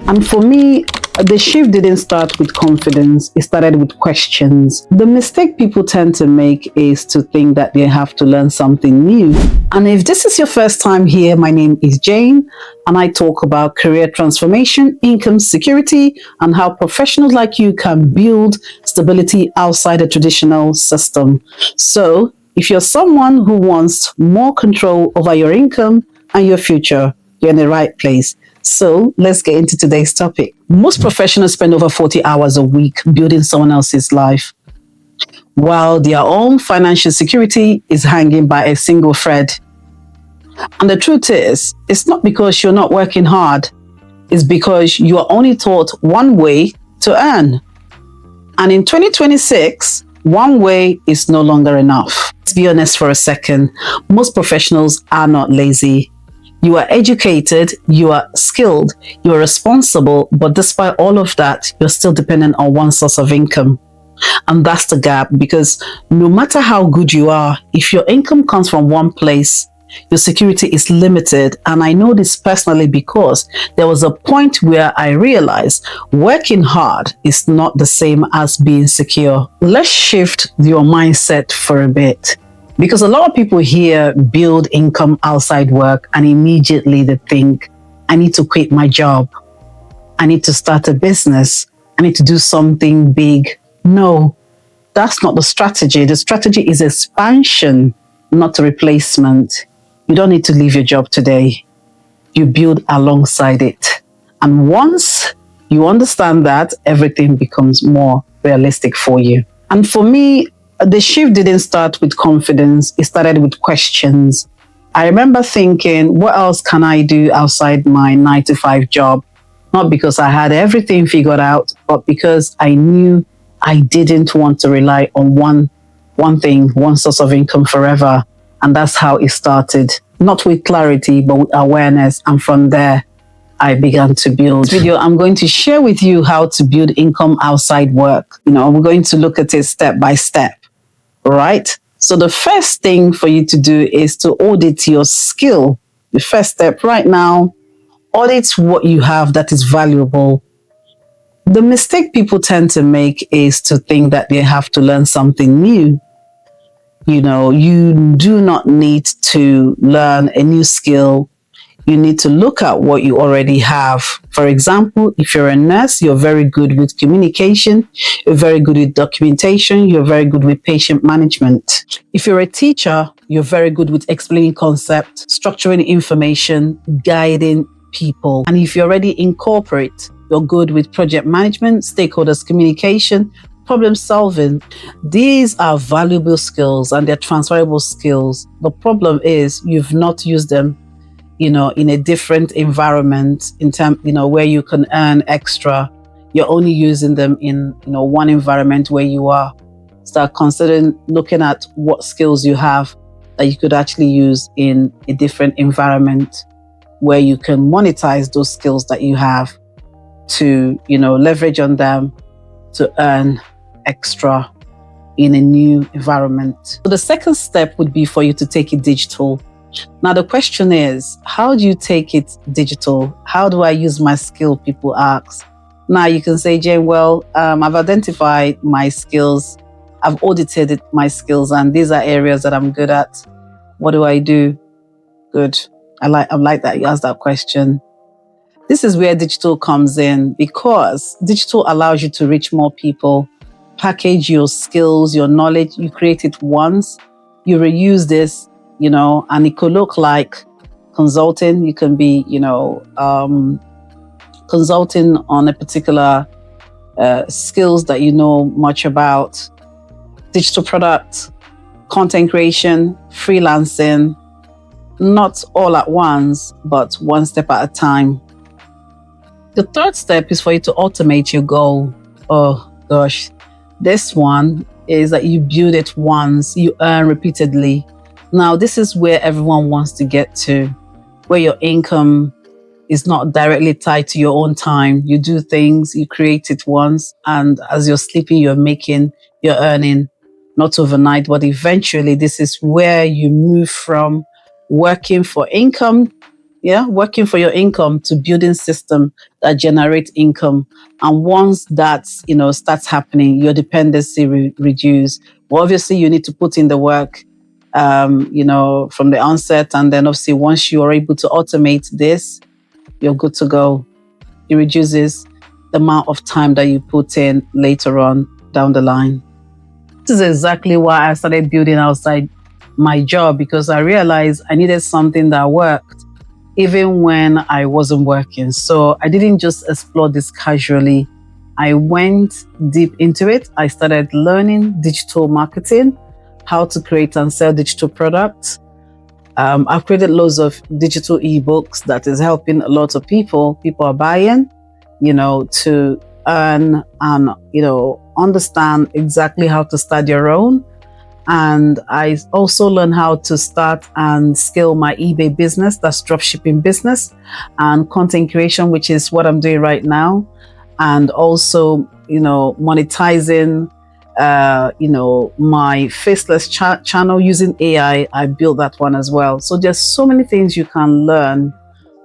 And for me, the shift didn't start with confidence, it started with questions. The mistake people tend to make is to think that they have to learn something new. And if this is your first time here, my name is Jane, and I talk about career transformation, income security, and how professionals like you can build stability outside the traditional system. So, if you're someone who wants more control over your income and your future, you're in the right place. So let's get into today's topic. Most professionals spend over 40 hours a week building someone else's life, while their own financial security is hanging by a single thread. And the truth is, it's not because you're not working hard, it's because you are only taught one way to earn. And in 2026, one way is no longer enough. Let's be honest for a second. Most professionals are not lazy. You are educated, you are skilled, you are responsible, but despite all of that, you're still dependent on one source of income. And that's the gap, because no matter how good you are, if your income comes from one place, your security is limited. And I know this personally because there was a point where I realized working hard is not the same as being secure. Let's shift your mindset for a bit. Because a lot of people here build income outside work and immediately they think, I need to quit my job. I need to start a business. I need to do something big. No, that's not the strategy. The strategy is expansion, not a replacement. You don't need to leave your job today. You build alongside it. And once you understand that, everything becomes more realistic for you. And for me, the shift didn't start with confidence, it started with questions. I remember thinking, what else can I do outside my 9-to-5 job? Not because I had everything figured out, but because I knew I didn't want to rely on one thing, one source of income forever. And that's how it started. Not with clarity, but with awareness. And from there, I began to build. This video, I'm going to share with you how to build income outside work. We're going to look at it step by step. Right? So the first thing for you to do is to audit your skill. The first step right now, audit what you have that is valuable. The mistake people tend to make is to think that they have to learn something new. You do not need to learn a new skill. You need to look at what you already have. For example, if you're a nurse, you're very good with communication, you're very good with documentation, you're very good with patient management. If you're a teacher, you're very good with explaining concepts, structuring information, guiding people. And if you're already in corporate, you're good with project management, stakeholders communication, problem solving. These are valuable skills and they're transferable skills. The problem is you've not used them in a different environment where you can earn extra. You're only using them in, one environment where you are. Start considering looking at what skills you have that you could actually use in a different environment where you can monetize those skills that you have to, leverage on them to earn extra in a new environment. So the second step would be for you to take it digital. Now, the question is, how do you take it digital? How do I use my skill? People ask. Now, you can say, Jane, well, I've identified my skills. I've audited my skills, and these are areas that I'm good at. What do I do? Good. I like that you asked that question. This is where digital comes in, because digital allows you to reach more people, package your skills, your knowledge. You create it once, you reuse this, and it could look like consulting. You can be, consulting on a particular skills that you know much about, digital products, content creation, freelancing, not all at once, but one step at a time. The third step is for you to automate your goal. Oh gosh, this one is that you build it once, you earn repeatedly. Now, this is where everyone wants to get to, where your income is not directly tied to your own time. You do things, you create it once, and as you're sleeping, you're earning, not overnight, but eventually this is where you move from working for income yeah, working for your income to building system that generate income. And once that's, starts happening, your dependency reduce. Well, obviously you need to put in the work, from the onset. And then obviously once you are able to automate this, you're good to go. It reduces the amount of time that you put in later on down the line. This is exactly why I started building outside my job, because I realized I needed something that worked even when I wasn't working. So I didn't just explore this casually. I went deep into it. I started learning digital marketing, how to create and sell digital products. I've created loads of digital ebooks that is helping a lot of people. People are buying, to earn and, understand exactly how to start your own. And I also learned how to start and scale my eBay business, that's dropshipping business, and content creation, which is what I'm doing right now. And also, monetizing, my faceless channel using AI. I built that one as well. So there's so many things you can learn.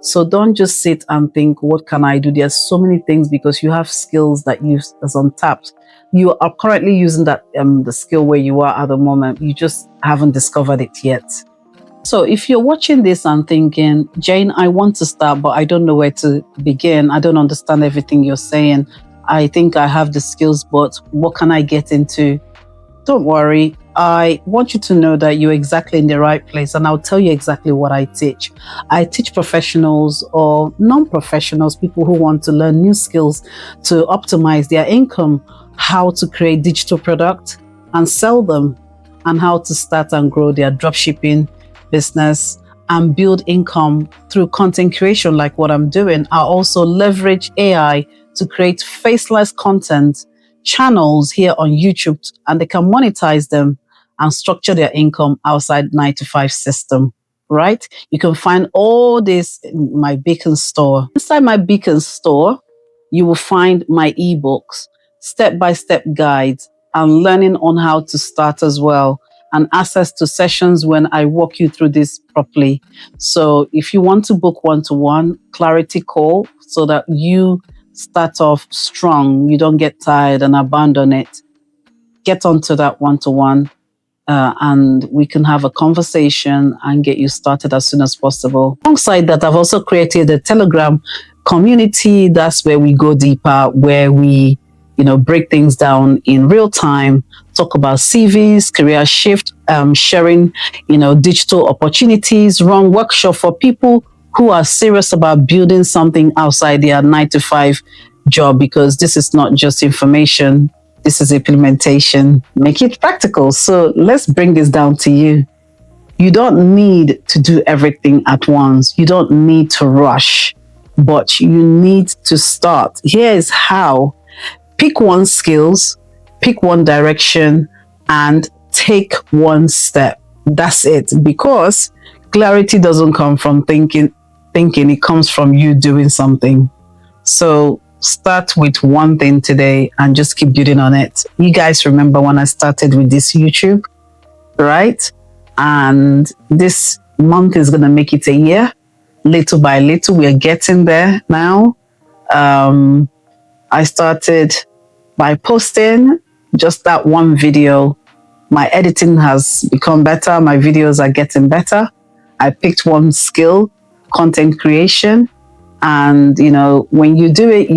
So don't just sit and think, what can I do? There's so many things, because you have skills that is untapped. You are currently using that the skill where you are at the moment. You just haven't discovered it yet. So if you're watching this and thinking, Jane, I want to start, but I don't know where to begin. I don't understand everything you're saying. I think I have the skills, but what can I get into? Don't worry. I want you to know that you're exactly in the right place, and I'll tell you exactly what I teach. I teach professionals or non-professionals, people who want to learn new skills to optimize their income, how to create digital products and sell them, and how to start and grow their dropshipping business and build income through content creation like what I'm doing. I also leverage AI to create faceless content channels here on YouTube, and they can monetize them and structure their income outside 9-to-5 system, right? You can find all this in my Beacon store. Inside my Beacon store, you will find my ebooks, step-by-step guides, and learning on how to start as well, and access to sessions when I walk you through this properly. So if you want to book one-to-one clarity call so that you start off strong, you don't get tired and abandon it, get onto that one-to-one, and we can have a conversation and get you started as soon as possible. Alongside that, I've also created a Telegram community. That's where we go deeper, where we break things down in real time, talk about CVs, career shift, sharing digital opportunities, run workshop for people who are serious about building something outside their 9-to-5 job, because this is not just information, this is implementation. Make it practical. So let's bring this down to you. You don't need to do everything at once. You don't need to rush, but you need to start. Here is how. Pick one skills, pick one direction, and take one step. That's it. Because clarity doesn't come from thinking, it comes from you doing something. So start with one thing today and just keep building on it. You guys remember when I started with this YouTube, right? And this month is going to make it a year. Little by little, we are getting there now. I started by posting just that one video. My editing has become better. My videos are getting better. I picked one skill, content creation. And, when you do it,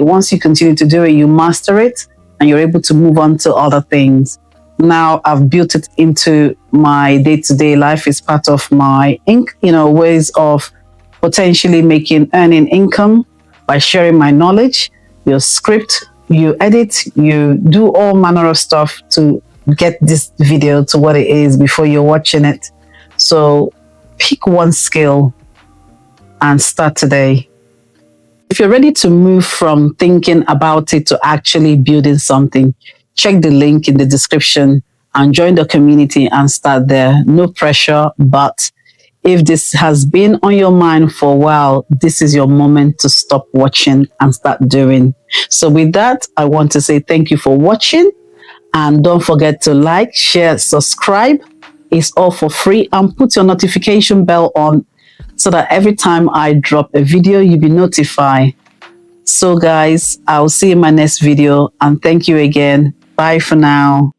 once you continue to do it, you master it and you're able to move on to other things. Now I've built it into my day-to-day life. It's part of my ways of potentially earning income by sharing my knowledge. Your script, you edit, you do all manner of stuff to get this video to what it is before you're watching it. So pick one skill and start today. If you're ready to move from thinking about it to actually building something, check the link in the description and join the community and start there. No pressure, but if this has been on your mind for a while, this is your moment to stop watching and start doing. So with that, I want to say thank you for watching, and don't forget to like, share, subscribe. It's all for free, and put your notification bell on so that every time I drop a video, you'll be notified. So guys, I'll see you in my next video, and thank you again. Bye for now.